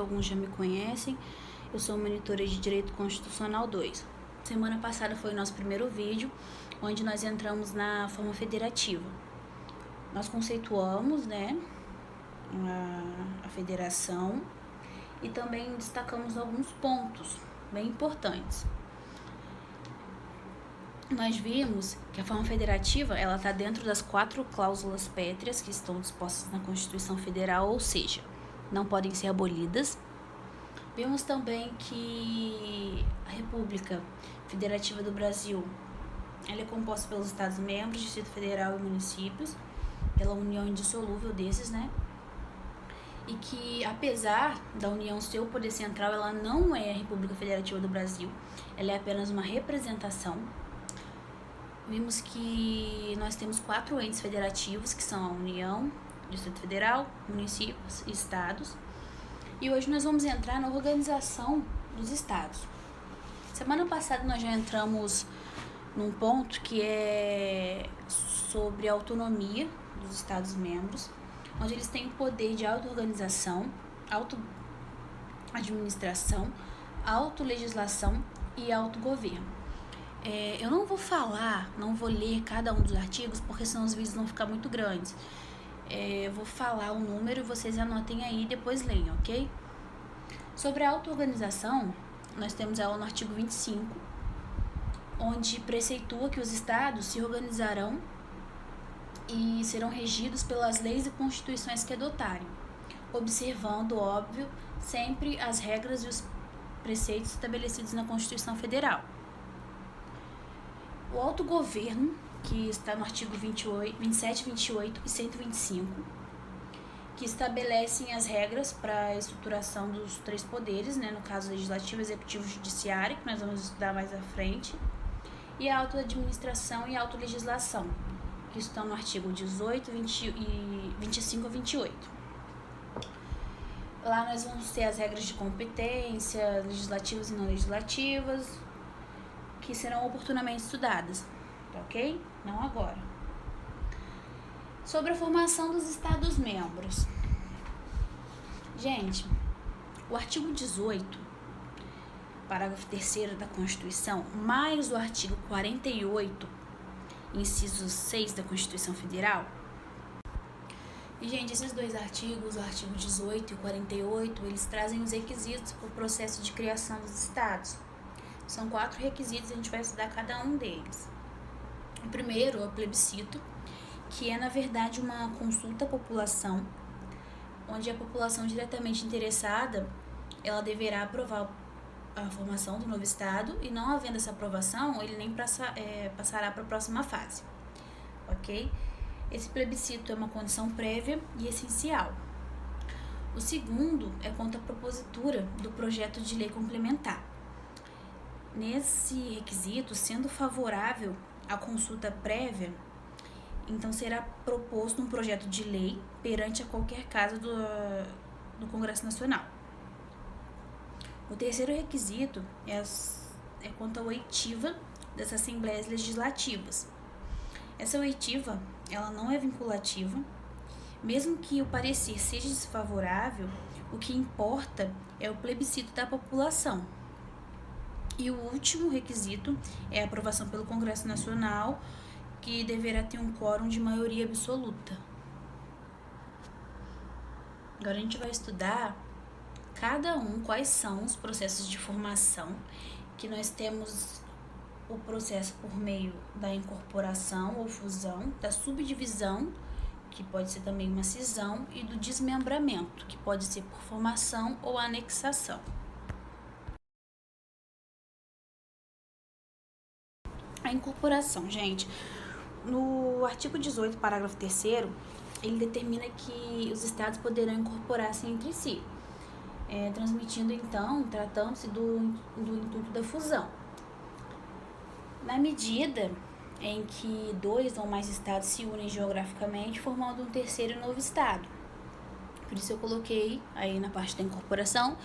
alguns já me conhecem. Eu sou monitora de Direito Constitucional 2. Semana passada foi o nosso primeiro vídeo, onde nós entramos na forma federativa. Nós conceituamos, a federação e também destacamos alguns pontos bem importantes. Nós vimos que a forma federativa ela está dentro das 4 cláusulas pétreas que estão dispostas na Constituição Federal, ou seja, não podem ser abolidas. Vimos também que a República Federativa do Brasil ela é composta pelos Estados-membros, Distrito Federal e municípios, pela união indissolúvel desses, E que, apesar da União ser o poder central, ela não é a República Federativa do Brasil, ela é apenas uma representação. Vimos que nós temos 4 entes federativos, que são a União, Distrito Federal, municípios e estados. E hoje nós vamos entrar na organização dos estados. Semana passada nós já entramos num ponto que é sobre a autonomia dos estados-membros, onde eles têm o poder de auto-organização, auto-administração, auto-legislação e autogoverno. Eu não vou ler cada um dos artigos, porque senão os vídeos vão ficar muito grandes. Eu vou falar o número e vocês anotem aí e depois leiam, ok? Sobre a auto-organização, nós temos ela no artigo 25, onde preceitua que os estados se organizarão e serão regidos pelas leis e constituições que adotarem, observando, óbvio, sempre as regras e os preceitos estabelecidos na Constituição Federal. O autogoverno, que está no artigo 27, 28 e 125, que estabelecem as regras para a estruturação dos 3 poderes, no caso legislativo, executivo e judiciário, que nós vamos estudar mais à frente, e a autoadministração e a autolegislação, que estão no artigo 18, 25 a 28. Lá nós vamos ter as regras de competência, legislativas e não legislativas, que serão oportunamente estudadas, ok? Não agora. Sobre a formação dos Estados-membros. Gente, o artigo 18, parágrafo 3º da Constituição, mais o artigo 48, inciso 6 da Constituição Federal. E, gente, esses 2 artigos, o artigo 18 e o 48, eles trazem os requisitos para o processo de criação dos estados. São 4 requisitos, a gente vai estudar cada um deles. O primeiro é o plebiscito, que é, na verdade, uma consulta à população, onde a população diretamente interessada, ela deverá aprovar a formação do novo estado, e não havendo essa aprovação, ele nem passará para a próxima fase, ok? Esse plebiscito é uma condição prévia e essencial. O segundo é quanto à propositura do projeto de lei complementar. Nesse requisito, sendo favorável à consulta prévia, então será proposto um projeto de lei perante a qualquer casa do Congresso Nacional. O terceiro requisito é quanto à oitiva das Assembleias Legislativas. Essa oitiva, ela não é vinculativa, mesmo que o parecer seja desfavorável, o que importa é o plebiscito da população. E o último requisito é a aprovação pelo Congresso Nacional, que deverá ter um quórum de maioria absoluta. Agora a gente vai estudar quais são os processos de formação, que nós temos o processo por meio da incorporação ou fusão, da subdivisão, que pode ser também uma cisão, e do desmembramento, que pode ser por formação ou anexação. A incorporação, gente, no artigo 18, parágrafo 3º, ele determina que os estados poderão incorporar-se entre si, tratando-se do intuito da fusão. Na medida em que 2 ou mais estados se unem geograficamente, formando um terceiro novo estado. Por isso eu coloquei aí na parte da incorporação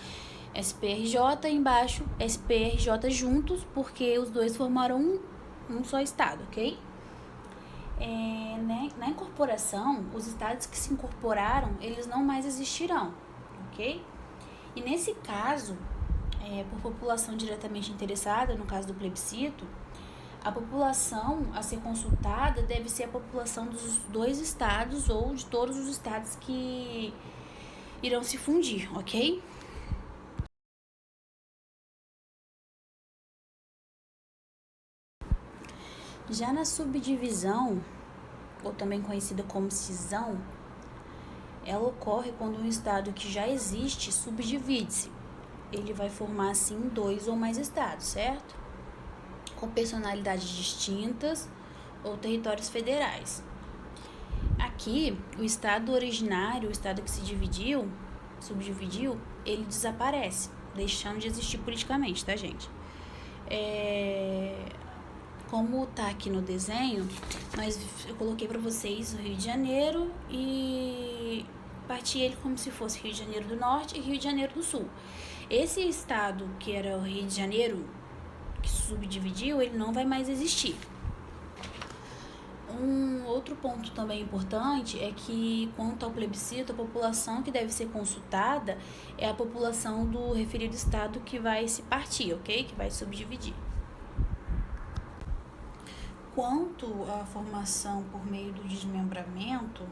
SPRJ e embaixo SPRJ juntos, porque os 2 formaram um só estado, ok? Na incorporação, os estados que se incorporaram, eles não mais existirão, ok? E nesse caso, por população diretamente interessada, no caso do plebiscito, a população a ser consultada deve ser a população dos 2 estados ou de todos os estados que irão se fundir, ok? Já na subdivisão, ou também conhecida como cisão, ela ocorre quando um estado que já existe subdivide-se. Ele vai formar, assim, 2 ou mais estados, certo? Com personalidades distintas ou territórios federais. Aqui, o estado originário, o estado que se subdividiu, ele desaparece, deixando de existir politicamente, tá, gente? Como tá aqui no desenho, eu coloquei para vocês o Rio de Janeiro e parti ele como se fosse Rio de Janeiro do Norte e Rio de Janeiro do Sul. Esse estado que era o Rio de Janeiro, que subdividiu, ele não vai mais existir. Um outro ponto também importante é que, quanto ao plebiscito, a população que deve ser consultada é a população do referido estado que vai se partir, ok? Que vai subdividir. Quanto à formação por meio do desmembramento,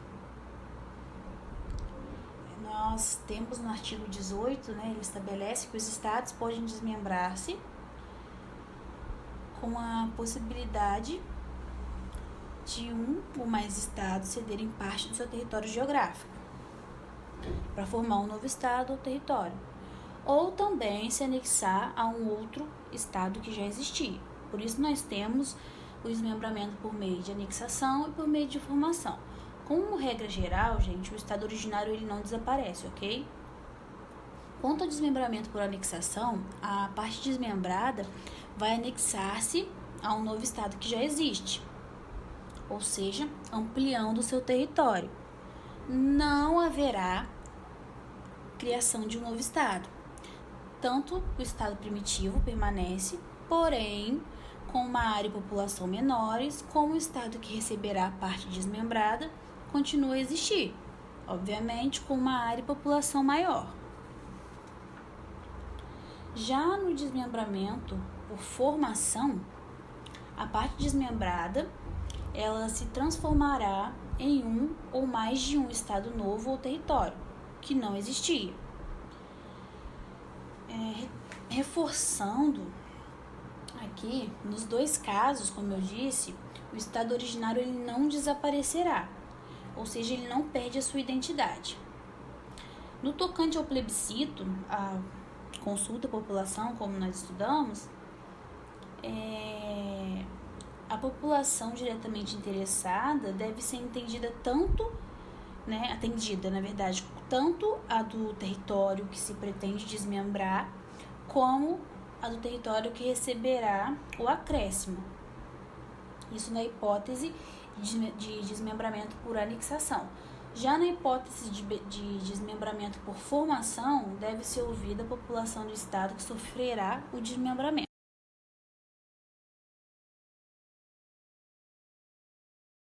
nós temos no artigo 18, né, ele estabelece que os estados podem desmembrar-se com a possibilidade de um ou mais estados cederem parte do seu território geográfico para formar um novo estado ou território, ou também se anexar a um outro estado que já existia. Por isso nós temos o desmembramento por meio de anexação e por meio de formação. Como regra geral, gente, o estado originário ele não desaparece, ok? Quanto ao desmembramento por anexação, a parte desmembrada vai anexar-se a um novo estado que já existe, ou seja, ampliando o seu território. Não haverá criação de um novo estado. Tanto o estado primitivo permanece, porém, com uma área e população menores, como o estado que receberá a parte desmembrada continua a existir, obviamente com uma área e população maior. Já no desmembramento por formação, a parte desmembrada ela se transformará em um ou mais de um estado novo ou território que não existia. Reforçando aqui, nos 2 casos, como eu disse, o estado originário ele não desaparecerá, ou seja, ele não perde a sua identidade. No tocante ao plebiscito, a consulta à população, como nós estudamos, a população diretamente interessada deve ser entendida tanto, tanto a do território que se pretende desmembrar, como a do território que receberá o acréscimo. Isso na hipótese de desmembramento por anexação. Já na hipótese de desmembramento por formação, deve ser ouvida a população do estado que sofrerá o desmembramento.